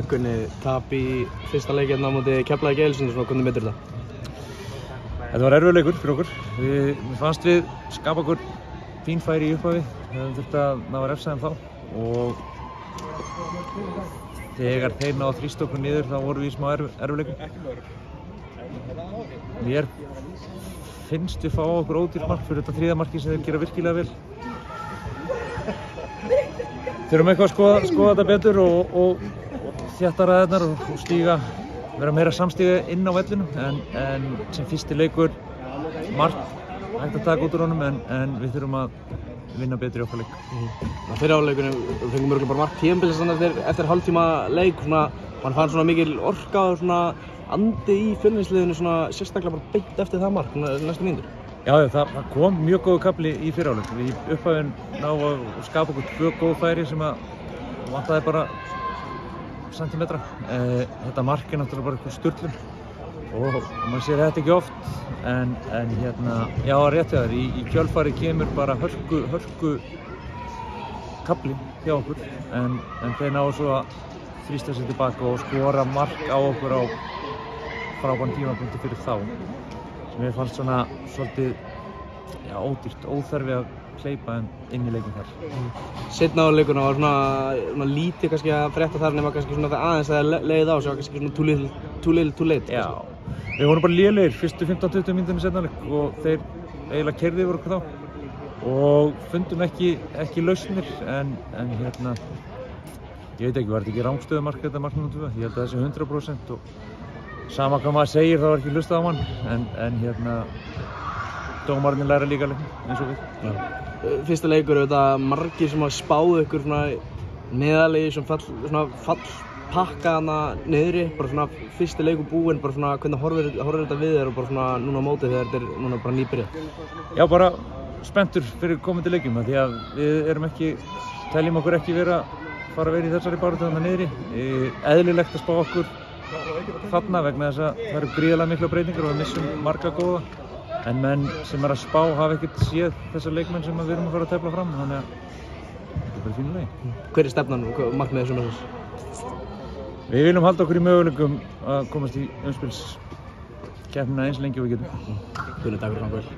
Gunni, tap í fyrsta leik hérna á móti Keflavík Eiðsson, hvernig metur þetta? Þetta var erfiður leikur fyrir okkur. Mér fannst við skapa okkur fín færi í upphafi. Við höfum þurft að ná að refsa þeim þá og þegar þeir náðu að þrýsta okkur niður þá vorum við í smá erfiðleikum. Mér finnst við fá okkur ódýrt mark fyrir þetta þriðja marki sem þeir gera virkilega vel. Þurfum eitthvað að skoða þetta betur og þétta ræðirnar og vera meira samstíga inn á vellinu en sem fyrsti leikur margt hægt að taka út úr honum en við þurfum að vinna betur í okkar leik. Fyrir áleikunum fengum við bara margt tímabil eftir hálftíma leik, mann fann svona mikil orka og svona andi í Fjölnisliðinu sérstaklega bara beint eftir það mark næstu mínútur. Já, það kom mjög góður kafli í fyrri hálfleik. Við í upphafinn náðum að skapa okkur 2 góð færi sem að vantaði bara sentimetra. Þetta mark náttúrulega bara eitthvað sturlun og maður sér þetta ekki oft en já, rétt hjá þér, í kjölfari kemur bara hörku kafli hjá okkur en þeir náðu svo að þrýsta sig tilbaka og skora mark á okkur á frábæran tímapunkti fyrir þá sem ég fannst svona svolítið ódýrt, óþarfi að hleypa inn í leikum þar. Seinna á leikuna var svona lítið kannski að frétta þar nema kannski svona aðeins að leiðið á sig var kannski svona too late. Já, við vorum bara lélegir fyrstu 15-20 mínúturnar í seinna leik og þeir eiginlega keyrðu yfir okkur þá og fundum ekki lausnir en ég veit ekki, var þetta ekki rangstöðumark þetta mark nr. 2? Ég held að það sé 100% og sama hvað maður segir, það var ekki hlustað á mann en dómararnir læra líka leiknum eins og við. Fyrsta leikur margir sem að spáðu ykkur neðarlegi sem fallpakka niðri, bara svona fyrsti leikur búinn, bara svona hvernig horfir þetta við þér og bara svona núna á móti þegar þetta er núna bara nýbyrjað? Já, bara spenntur fyrir komandi leikjum því að við teljum okkur ekki fara að vera í þessari baráttu þarna niðri. Eðlilegt að spá okkur þarna vegna þess að það eru gríðarlega mikla breytingar og við missum marga góða en menn sem að spá hafa ekkert séð þessar leikmenn sem við erum að fara að tefla fram þannig að þetta er bara fínu leik. Hver er stefnan og markmiðið sumarsins? Við viljum halda okkur í möguleikum að komast í umspilskeppnina eins lengi og við getum. Takk fyrir framför.